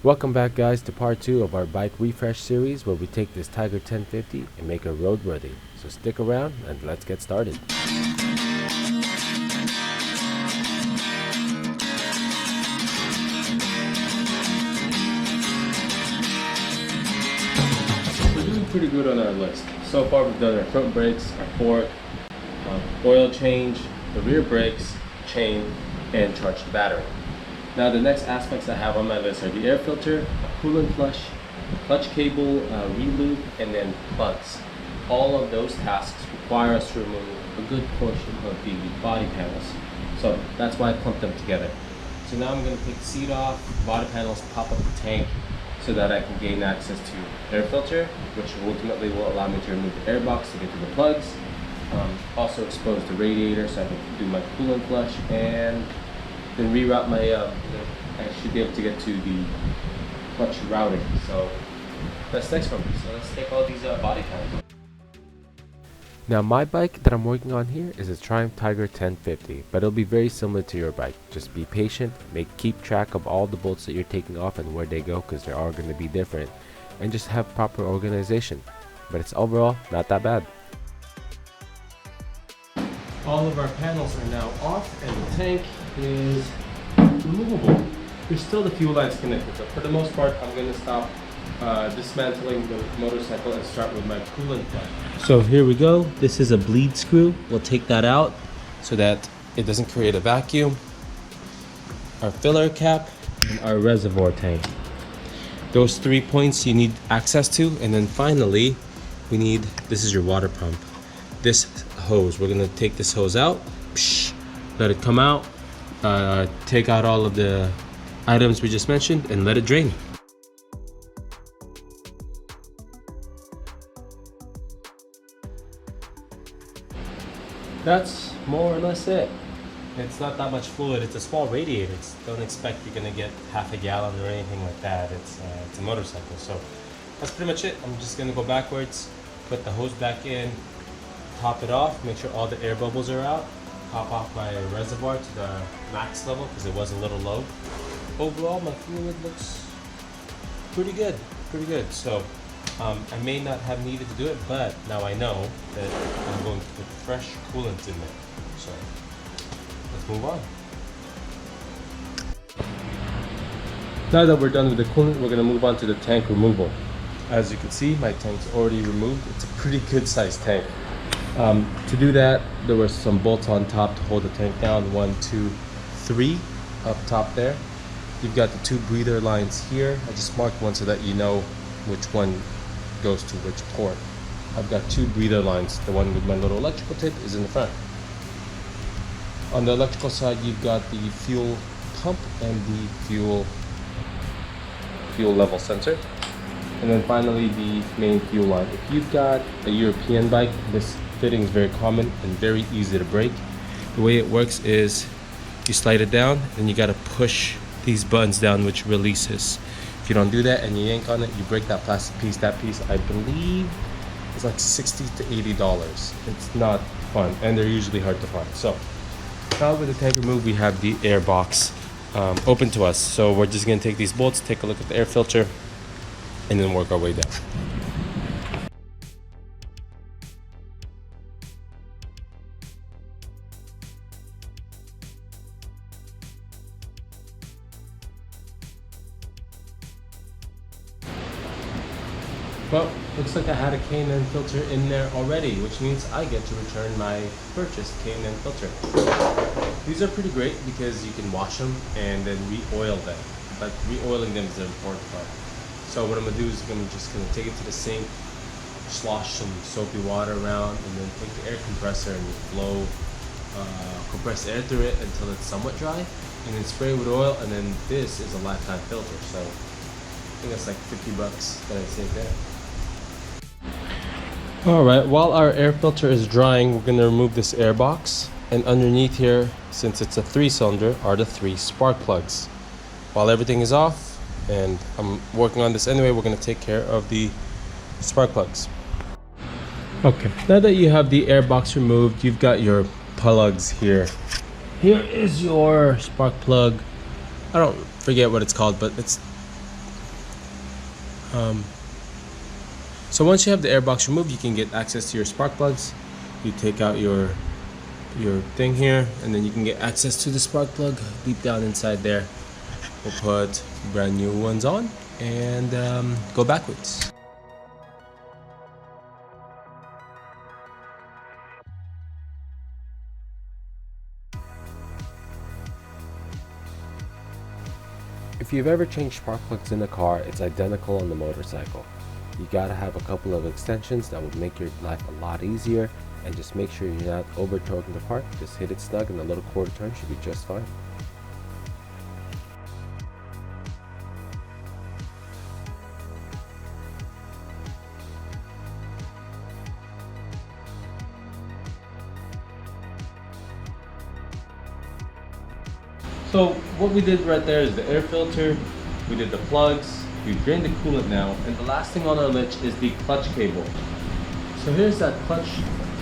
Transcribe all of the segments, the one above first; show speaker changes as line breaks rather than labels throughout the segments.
Welcome back guys to part 2 of our bike refresh series where we take this Tiger 1050 and make it roadworthy. So stick around and let's get started. We're doing pretty good on our list. So far we've done our front brakes, our fork, oil change, the rear brakes, chain, and charge the battery. Now the next aspects I have on my list are the air filter, a coolant flush, clutch cable, re-lube, and then plugs. All of those tasks require us to remove a good portion of the body panels. So that's why I clumped them together. So now I'm going to take the seat off, body panels, pop up the tank so that I can gain access to air filter, which ultimately will allow me to remove the air box to get to the plugs. Also expose the radiator so I can do my coolant flush, and then reroute my, I should be able to get to the clutch routing. So that's next for me. So let's take all these body panels. Now my bike that I'm working on here is a Triumph Tiger 1050, but it'll be very similar to your bike. Just be patient, keep track of all the bolts that you're taking off and where they go, because they are going to be different, and just have proper organization. But it's overall not that bad. All of our panels are now off and the tank is removable. There's still the fuel lines connected, but for the most part I'm going to stop dismantling the motorcycle and start with my coolant flush. So here we go. This is a bleed screw. We'll take that out so that it doesn't create a vacuum. Our filler cap and our reservoir tank. Those 3 points you need access to, and then finally we need, this is your water pump. This hose, we're gonna take this hose out, let it come out, take out all of the items we just mentioned and let it drain. That's more or less it. It's not that much fluid. It's a small radiator. Don't expect you're gonna get half a gallon or anything like that. It's a motorcycle. So that's pretty much it. I'm just gonna go backwards, put the hose back in, top it off, make sure all the air bubbles are out, top off my reservoir to the max level because it was a little low. Overall, my fluid looks pretty good. So I may not have needed to do it, but now I know that I'm going to put fresh coolant in there. So let's move on. Now that we're done with the coolant, we're going to move on to the tank removal. As you can see, my tank's already removed. It's a pretty good sized tank. To do that, there were some bolts on top to hold the tank down. 1, 2, 3 up top there. You've got the 2 breather lines here. I just marked one so that you know which one goes to which port. I've got 2 breather lines. The one with my little electrical tip is in the front. On the electrical side, you've got the fuel pump and the fuel level sensor. And then finally the main fuel line. If you've got a European bike, this fitting is very common and very easy to break. The way it works is you slide it down and you got to push these buttons down, which releases. If you don't do that and you yank on it, you break that plastic piece. That piece, I believe, is like $60 to $80. It's not fun, and they're usually hard to find. So now with the tank removed, we have the air box open to us. So we're just gonna take these bolts, take a look at the air filter, and then work our way down. Well, looks like I had a K&N filter in there already, which means I get to return my purchased K&N filter. These are pretty great because you can wash them and then re-oil them. But re-oiling them is the important part. So what I'm gonna do is I'm just gonna take it to the sink, slosh some soapy water around, and then take the air compressor and blow compressed air through it until it's somewhat dry, and then spray with oil, and then this is a lifetime filter. So I think that's like $50 that I saved there. Alright, while our air filter is drying, we're gonna remove this air box, and underneath here, since it's a 3-cylinder, are the 3 spark plugs. While everything is off, and I'm working on this anyway, we're going to take care of the spark plugs. Okay, now that you have the air box removed, you've got your plugs here. Here is your spark plug. I don't forget what it's called, but it's So once you have the air box removed, you can get access to your spark plugs. You take out your thing here, and then you can get access to the spark plug deep down inside there. We'll put brand new ones on and go backwards. If you've ever changed spark plugs in a car, it's identical on the motorcycle. You gotta have a couple of extensions that will make your life a lot easier, and just make sure you're not over torquing the part. Just hit it snug and the little quarter turn should be just fine. So what we did right there is the air filter, we did the plugs, we've drained the coolant now, and the last thing on our list is the clutch cable. So here's that clutch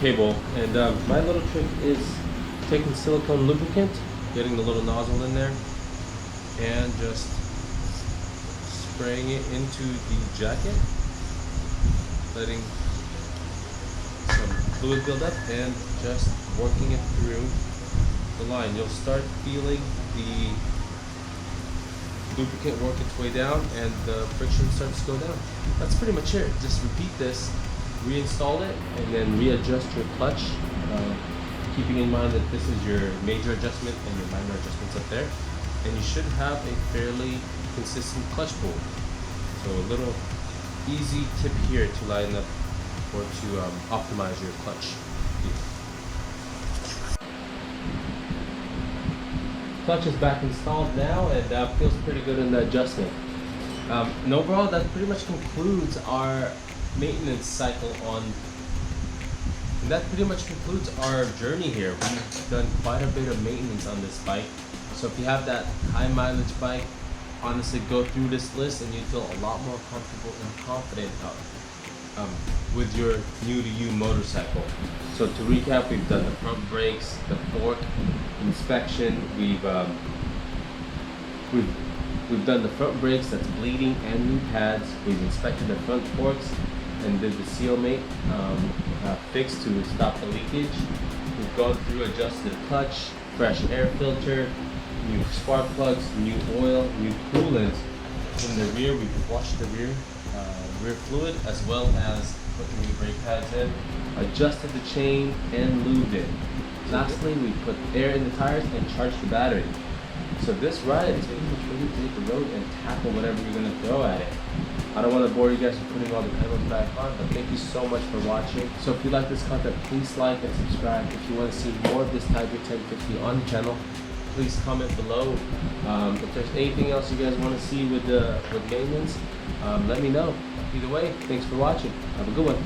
cable, and my little trick is taking silicone lubricant, getting the little nozzle in there, and just spraying it into the jacket, letting some fluid build up, and just working it through the line. You'll start feeling the lubricant work its way down and the friction starts to go down. That's pretty much it. Just repeat this, reinstall it, and then readjust your clutch, keeping in mind that this is your major adjustment and your minor adjustments up there, and you should have a fairly consistent clutch pull. So a little easy tip here to line up or to optimize your clutch. Clutch is back installed now, and feels pretty good in the adjustment. And overall, that pretty much concludes our maintenance cycle on. And that pretty much concludes our journey here. We've done quite a bit of maintenance on this bike. So if you have that high mileage bike, honestly, go through this list and you feel a lot more comfortable and confident with your new-to-you motorcycle. So to recap, we've done the front brakes, the fork inspection. We've done the front brakes that's bleeding and new pads. We've inspected the front forks and did the seal mate fix to stop the leakage. We've gone through, adjusted the clutch, fresh air filter, new spark plugs, new oil, new coolant. In the rear, we've washed the rear fluid as well as put the new brake pads in, adjusted the chain and lubed it. Lastly, we put air in the tires and charged the battery. So this ride is pretty much ready to hit the road and tackle whatever you're going to throw at it. I don't want to bore you guys with putting all the pedals back on, but thank you so much for watching. So if you like this content, please like and subscribe. If you want to see more of this Tiger 1050 on the channel, please comment below. If there's anything else you guys want to see with maintenance, let me know. Either way, thanks for watching. Have a good one.